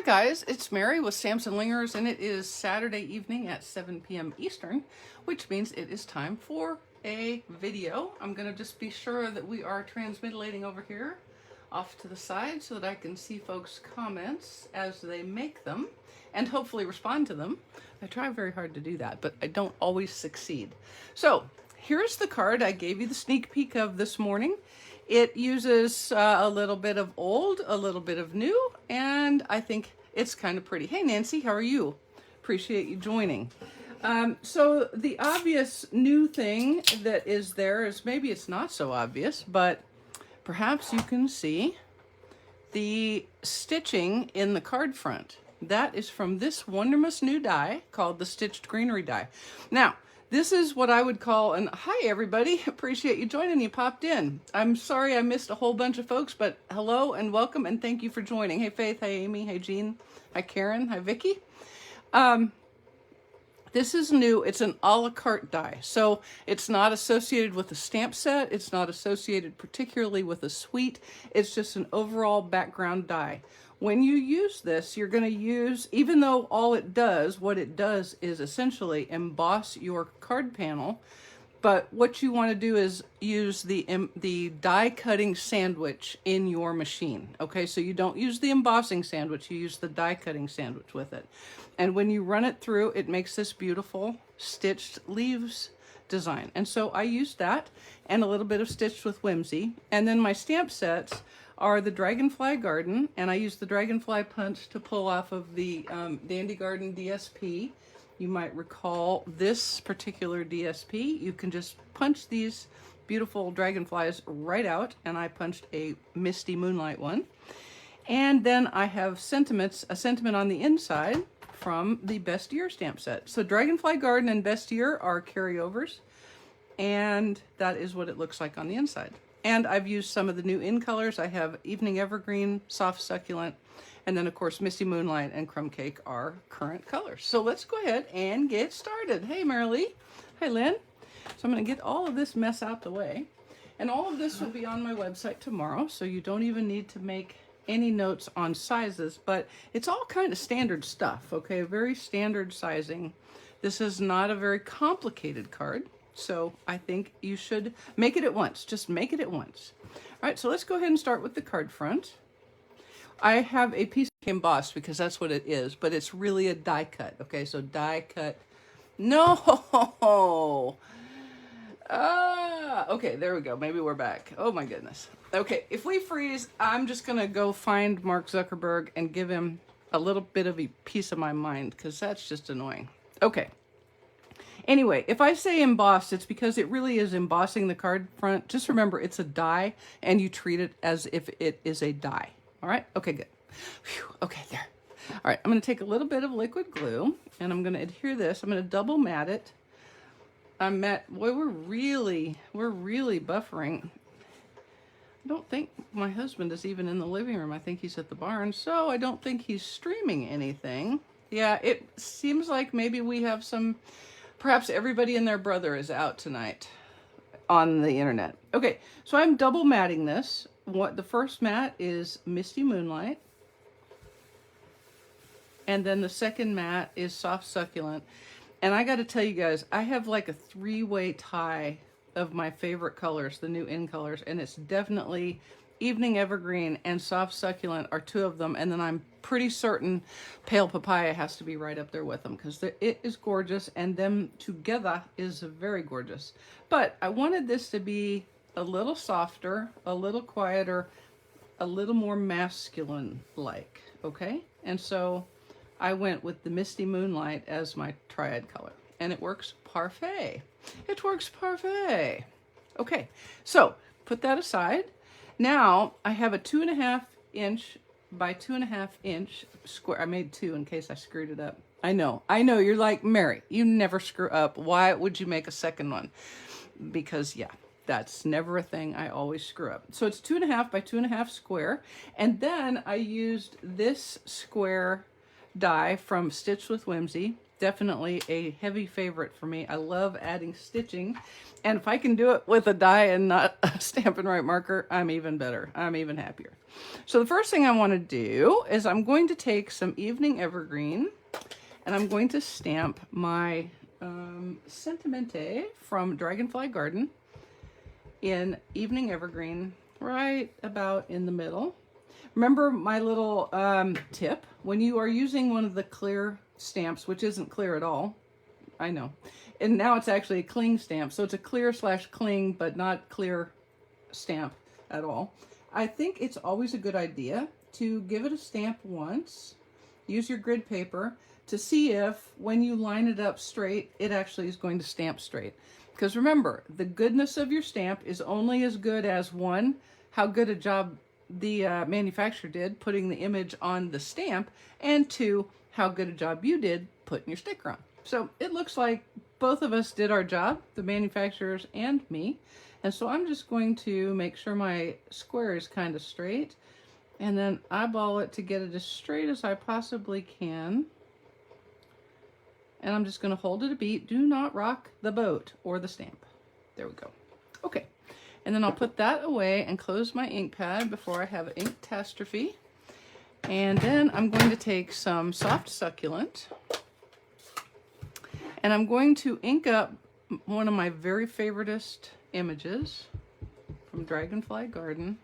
guys, it's Mary with Stamps-N-Lingers, and it is Saturday evening at 7 p.m. Eastern, which means it is time for a video. I'm going to just be sure that we are transmitilating over here off to the side so that I can see folks' comments as they make them and hopefully respond to them. I try very hard to do that, but I don't always succeed. So here's the card I gave you the sneak peek of this morning. It uses a little bit of old, a little bit of new, and I think it's kind of pretty. Hey Nancy, how are you? Appreciate you joining. So the obvious new thing that is there is, maybe it's not so obvious, but perhaps you can see the stitching in the card front. That is from this wonderful new die called the Stitched Greenery die. Now, this is what I would call an hi everybody, appreciate you joining, you popped in. I'm sorry I missed a whole bunch of folks, but hello and welcome and thank you for joining. Hey Faith, hi Amy, hi Jean, hi Karen, hi Vicky. This is new, it's an a la carte die. So it's not associated with a stamp set, it's not associated particularly with a suite, it's just an overall background die. When you use this, you're going to use, even though all it does, what it does is essentially emboss your card panel, but what you want to do is use the die cutting sandwich in your machine. Okay, so you don't use the embossing sandwich, you use the die cutting sandwich with it. And when you run it through, it makes this beautiful stitched leaves design. And so I used that and a little bit of Stitched with Whimsy. And then my stamp sets are the Dragonfly Garden, and I use the Dragonfly punch to pull off of the Dandy Garden DSP. You might recall this particular DSP. You can just punch these beautiful dragonflies right out, and I punched a Misty Moonlight one. And then I have a sentiment on the inside from the Best Year stamp set. So Dragonfly Garden and Best Year are carryovers, and that is what it looks like on the inside. And I've used some of the new in colors. I have Evening Evergreen, Soft Succulent, and then of course Misty Moonlight and Crumb Cake are current colors. So let's go ahead and get started. Hey Marilee, hi Lynn. So I'm gonna get all of this mess out the way. And all of this will be on my website tomorrow, so you don't even need to make any notes on sizes, but it's all kind of standard stuff, okay? Very standard sizing. This is not a very complicated card. So I think you should make it at once. Just make it at once. All right, so let's go ahead and start with the card front. I have a piece embossed because that's what it is, but it's really a die cut. Okay, so die cut. No! Okay, there we go. Maybe we're back. Oh my goodness. Okay, if we freeze, I'm just going to go find Mark Zuckerberg and give him a little bit of a piece of my mind because that's just annoying. Okay. Anyway, if I say embossed, it's because it really is embossing the card front. Just remember, it's a die, and you treat it as if it is a die. All right? Okay, good. Whew, okay, there. All right, I'm going to take a little bit of liquid glue, and I'm going to adhere this. I'm going to double mat it. Boy, we're really buffering. I don't think my husband is even in the living room. I think he's at the barn, so I don't think he's streaming anything. Yeah, it seems like maybe we have some... Perhaps everybody and their brother is out tonight on the internet. Okay, so I'm double matting this. The first mat is Misty Moonlight. And then the second mat is Soft Succulent. And I got to tell you guys, I have like a three-way tie of my favorite colors, the new in colors. And it's definitely Evening Evergreen and Soft Succulent are two of them. And then I'm pretty certain Pale Papaya has to be right up there with them because it is gorgeous, and them together is very gorgeous. But I wanted this to be a little softer, a little quieter, a little more masculine-like, okay? And so I went with the Misty Moonlight as my triad color, and it works parfait. It works parfait. Okay, so put that aside. Now I have a 2.5 inch by 2.5 inch square. I made two in case I screwed it up. I know, you're like, Mary, you never screw up. Why would you make a second one? Because yeah, that's never a thing. I always screw up. So it's 2.5 by 2.5 square. And then I used this square die from Stitched with Whimsy. definitely a heavy favorite for me. I love adding stitching, and if I can do it with a die and not a Stampin' Right marker, I'm even better. I'm even happier. So the first thing I want to do is I'm going to take some Evening Evergreen, and I'm going to stamp my Sentimente from Dragonfly Garden in Evening Evergreen right about in the middle. Remember my little tip, when you are using one of the clear stamps, which isn't clear at all, I know, and now it's actually a cling stamp, so it's a clear / cling but not clear stamp at all. I think it's always a good idea to give it a stamp once, use your grid paper to see if when you line it up straight, it actually is going to stamp straight. Because remember, the goodness of your stamp is only as good as, one, how good a job the manufacturer did putting the image on the stamp, and two, how good a job you did putting your sticker on. So it looks like both of us did our job, the manufacturers and me. And so I'm just going to make sure my square is kind of straight, and then eyeball it to get it as straight as I possibly can. And I'm just going to hold it a beat. Do not rock the boat or the stamp. There we go. Okay. And then I'll put that away and close my ink pad before I have ink catastrophe. And then I'm going to take some soft succulent, and I'm going to ink up one of my very favoritist images from Dragonfly Garden.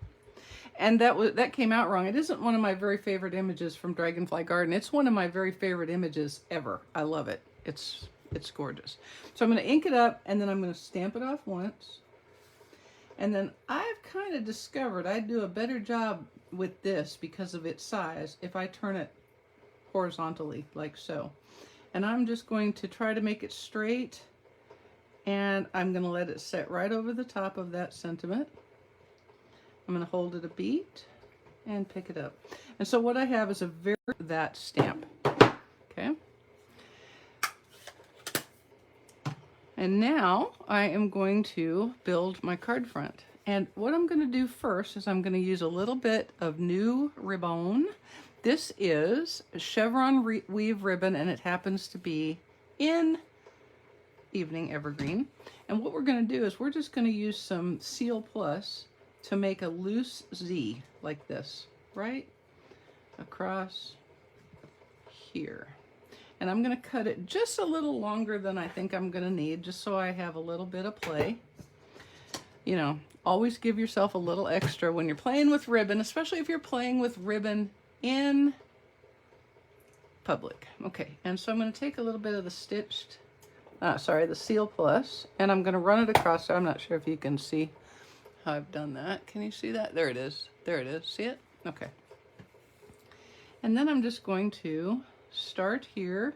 And that came out wrong. It isn't one of my very favorite images from Dragonfly Garden. It's one of my very favorite images ever. I love it. It's gorgeous. So I'm going to ink it up, and then I'm going to stamp it off once. And then I've kind of discovered I do a better job with this because of its size if I turn it horizontally like so. And I'm just going to try to make it straight, and I'm going to let it set right over the top of that sentiment. I'm going to hold it a beat and pick it up. And so what I have is a very that stamp. Okay. And now I am going to build my card front. And what I'm going to do first is I'm going to use a little bit of new ribbon. This is chevron weave ribbon, and it happens to be in Evening Evergreen. And what we're going to do is we're just going to use some Seal Plus to make a loose Z like this, right across here. And I'm going to cut it just a little longer than I think I'm going to need, just so I have a little bit of play. You know, always give yourself a little extra when you're playing with ribbon, especially if you're playing with ribbon in public. Okay, and so I'm going to take a little bit of the the Seal Plus, and I'm going to run it across. So I'm not sure if you can see how I've done that. Can you see that? There it is. There it is. See it? Okay. And then I'm just going to start here,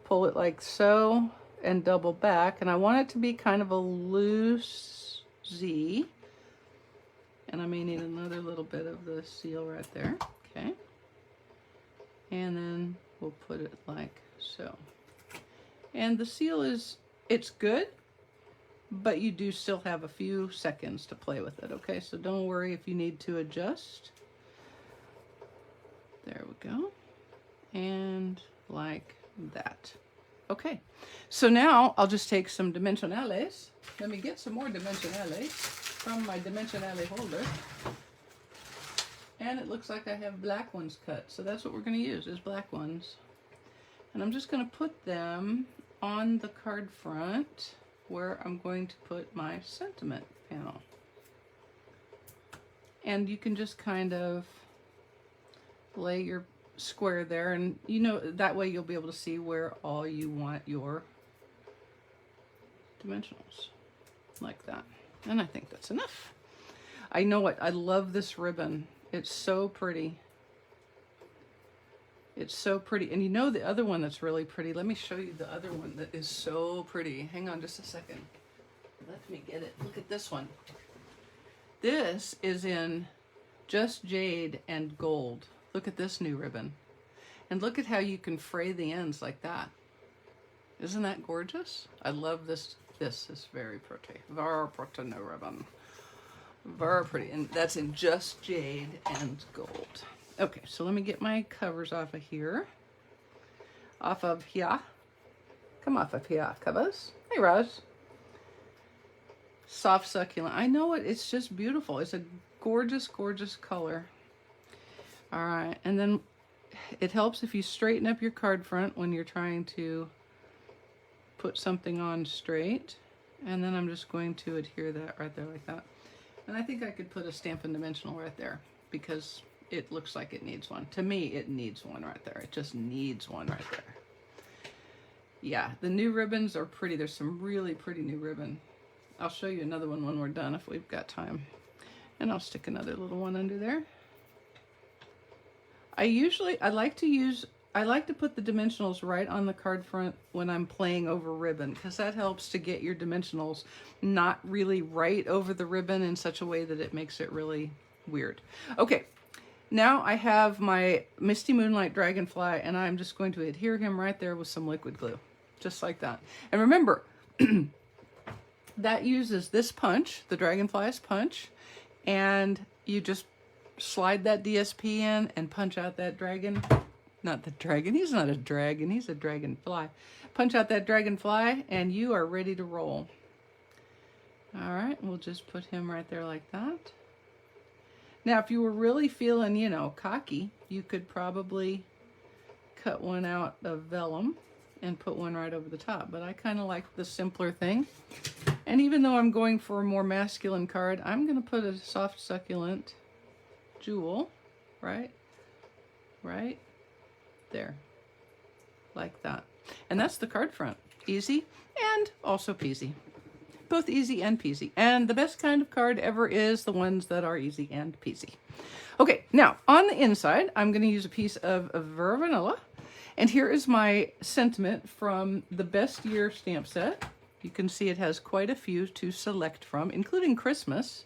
pull it like so, and double back. And I want it to be kind of a loose Z. And I may need another little bit of the seal right there. Okay. And then we'll put it like so. And the seal it's good, but you do still have a few seconds to play with it, okay? So don't worry if you need to adjust. There we go. And like that. Okay, so now I'll just take some dimensionales. Let me get some more dimensionales from my dimensionale holder. And it looks like I have black ones cut, so that's what we're going to use, is black ones. And I'm just going to put them on the card front where I'm going to put my sentiment panel. And you can just kind of lay your square there, and you know, that way you'll be able to see where all you want your dimensionals, like that. And I think that's enough. I know what, I love this ribbon. It's so pretty. It's so pretty. And you know the other one that's really pretty? Let me show you the other one that is so pretty. Hang on just a second. Let me get it. Look at this one. This is in just jade and gold. Look at this new ribbon. And look at how you can fray the ends like that. Isn't that gorgeous? I love this. This is very pretty. Very pretty new ribbon. Very pretty. And that's in just jade and gold. Okay, so let me get my covers off of here. off of here. Come off of here, Cubos. Hey, Rose. Soft succulent. I know it. It's just beautiful. It's a gorgeous, gorgeous color. All right, and then it helps if you straighten up your card front when you're trying to put something on straight. And then I'm just going to adhere that right there like that. And I think I could put a Stampin' Dimensional right there because it looks like it needs one. To me, it needs one right there. It just needs one right there. Yeah, the new ribbons are pretty. There's some really pretty new ribbon. I'll show you another one when we're done if we've got time. And I'll stick another little one under there. I like to put the dimensionals right on the card front when I'm playing over ribbon, because that helps to get your dimensionals not really right over the ribbon in such a way that it makes it really weird. Okay, now I have my Misty Moonlight Dragonfly, and I'm just going to adhere him right there with some liquid glue, just like that. And remember, that uses this punch, the Dragonfly's punch, and you just slide that DSP in and punch out that dragon. Not the dragon, he's not a dragon, he's a dragonfly. Punch out that dragonfly and you are ready to roll. All right, we'll just put him right there like that. Now, if you were really feeling, you know, cocky, you could probably cut one out of vellum and put one right over the top, but I kind of like the simpler thing. And even though I'm going for a more masculine card, I'm going to put a soft succulent jewel right there, like that. And that's the card front. Easy and also peasy. Both easy and peasy. And the best kind of card ever is the ones that are easy and peasy. Okay, now on the inside, I'm going to use a piece of Vera Vanilla. And here is my sentiment from the Best Year stamp set. You can see it has quite a few to select from, including Christmas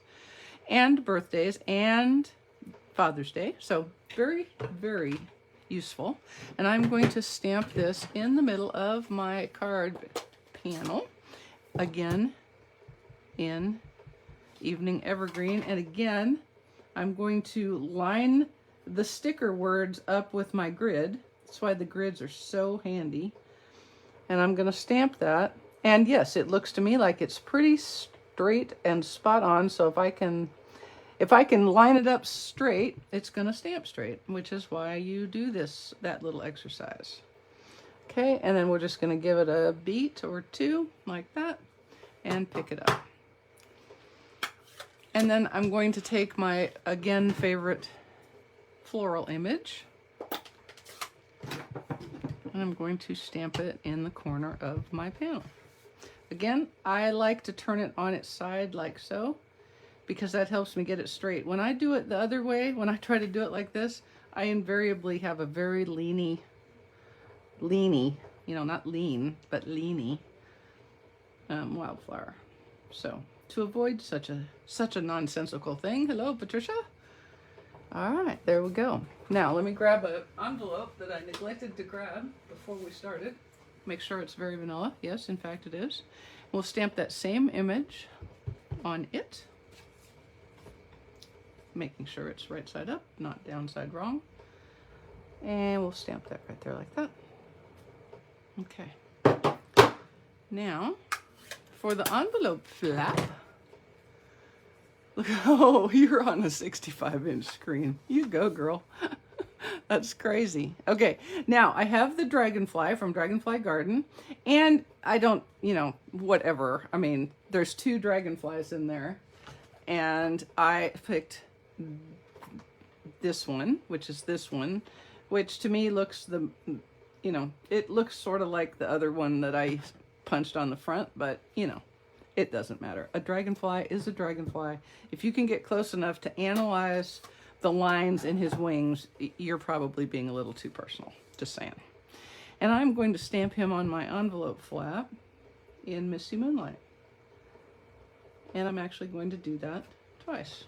and birthdays and Father's Day. So very, very useful. And I'm going to stamp this in the middle of my card panel, again in Evening Evergreen. And again, I'm going to line the sticker words up with my grid. That's why the grids are so handy. And I'm going to stamp that. And yes, it looks to me like it's pretty straight and spot on. So if I can line it up straight, it's going to stamp straight, which is why you do that little exercise. Okay, and then we're just going to give it a beat or two like that and pick it up. And then I'm going to take my, again, favorite floral image, and I'm going to stamp it in the corner of my panel. Again, I like to turn it on its side like so, because that helps me get it straight. When I do it the other way, when I try to do it like this, I invariably have a very leany, you know, not lean, but leany wildflower. So to avoid such a nonsensical thing, hello, Patricia. All right, there we go. Now let me grab an envelope that I neglected to grab before we started. Make sure it's very vanilla. Yes, in fact it is. We'll stamp that same image on it, making sure it's right side up, not downside wrong. And we'll stamp that right there like that. Okay. Now, for the envelope flap, look, oh, you're on a 65-inch screen. You go, girl. That's crazy. Okay, now I have the Dragonfly from Dragonfly Garden, and I don't, you know, whatever. I mean, there's 2 dragonflies in there, and I picked this one, which is this one, which to me looks you know, it looks sort of like the other one that I punched on the front, but, you know, it doesn't matter. A dragonfly is a dragonfly. If you can get close enough to analyze the lines in his wings, you're probably being a little too personal. Just saying. And I'm going to stamp him on my envelope flap in Misty Moonlight. And I'm actually going to do that twice.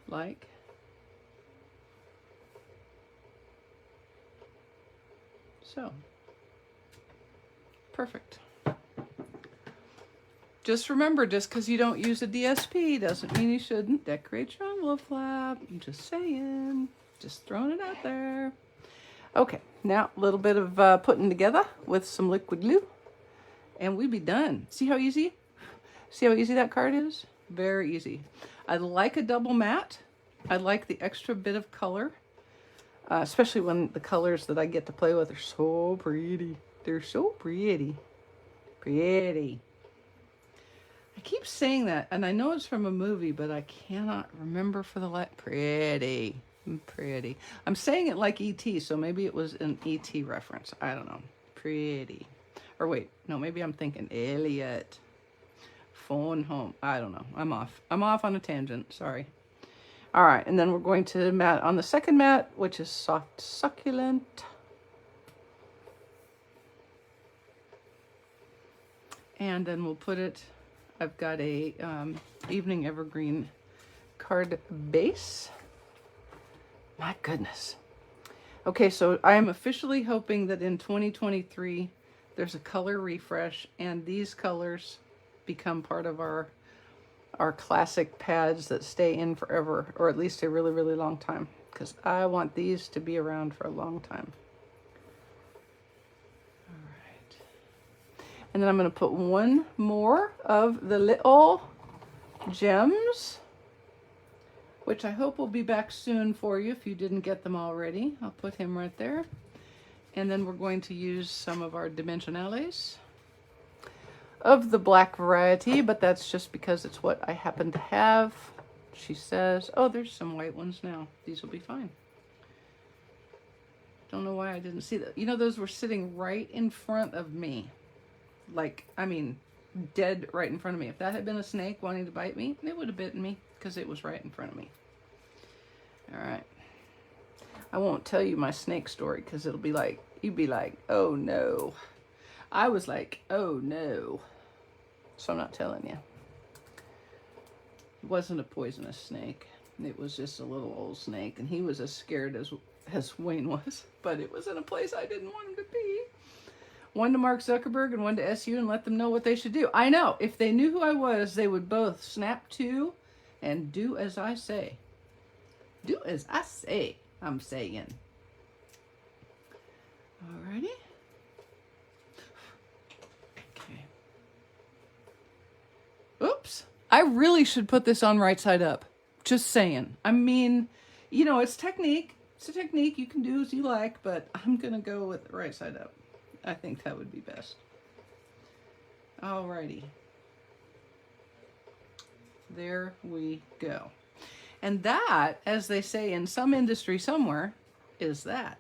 Like so. Perfect. Just remember, just because you don't use a DSP doesn't mean you shouldn't decorate your envelope flap. I'm just saying. Just throwing it out there. Okay, now a little bit of putting together with some liquid glue, and we be done. See how easy? See how easy that card is? Very easy. I like a double matte. I like the extra bit of color, especially when the colors that I get to play with are so pretty. They're so pretty. Pretty. I keep saying that, and I know it's from a movie, but I cannot remember for the life. Pretty. Pretty. I'm saying it like E.T., so maybe it was an E.T. reference. I don't know. Pretty. Or wait, no, maybe I'm thinking Elliot. Phone home. I don't know. I'm off. I'm off on a tangent. Sorry. All right, and then we're going to mat on the second mat, which is Soft Succulent. And then we'll put it, I've got a Evening Evergreen card base. My goodness. Okay, so I am officially hoping that in 2023, there's a color refresh and these colors become part of our classic pads that stay in forever, or at least a really, really long time, because I want these to be around for a long time. And then I'm going to put one more of the little gems, which I hope will be back soon for you if you didn't get them already. I'll put him right there. And then we're going to use some of our dimensionales of the black variety, but that's just because it's what I happen to have. She says, oh, there's some white ones now. These will be fine. Don't know why I didn't see that. You know, those were sitting right in front of me. Like, I mean, dead right in front of me. If that had been a snake wanting to bite me, it would have bitten me because it was right in front of me. All right. I won't tell you my snake story because it'll be like, you'd be like, oh no. I was like, oh no. So I'm not telling you. It wasn't a poisonous snake. It was just a little old snake, and he was as scared as Wayne was, but it was in a place I didn't want him to be. One to Mark Zuckerberg and one to SU, and let them know what they should do. I know, if they knew who I was, they would both snap to and do as I say. Do as I say, I'm saying. Alrighty. Okay. Oops. I really should put this on right side up. Just saying. I mean, you know, it's technique. It's a technique. You can do as you like, but I'm going to go with the right side up. I think that would be best. Alrighty. There we go. And that, as they say in some industry somewhere, is that.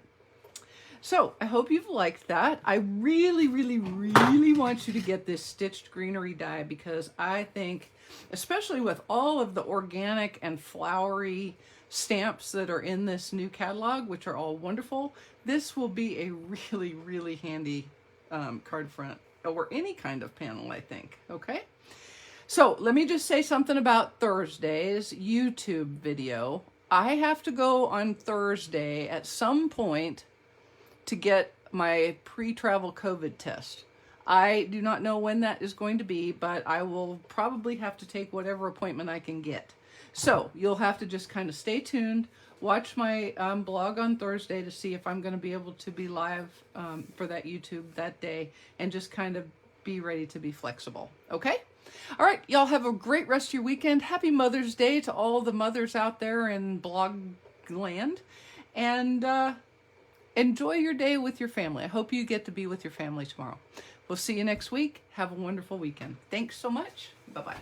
So I hope you've liked that. I really, really, really want you to get this stitched greenery die, because I think, especially with all of the organic and flowery stamps that are in this new catalog, which are all wonderful, this will be a really, really handy card front or any kind of panel, I think. Okay. So let me just say something about Thursday's YouTube video. I have to go on Thursday at some point to get my pre-travel COVID test. I do not know when that is going to be, but I will probably have to take whatever appointment I can get. So you'll have to just kind of stay tuned, watch my blog on Thursday to see if I'm going to be able to be live for that YouTube that day, and just kind of be ready to be flexible. Okay? All right, y'all have a great rest of your weekend. Happy Mother's Day to all the mothers out there in blog land. And enjoy your day with your family. I hope you get to be with your family tomorrow. We'll see you next week. Have a wonderful weekend. Thanks so much. Bye-bye.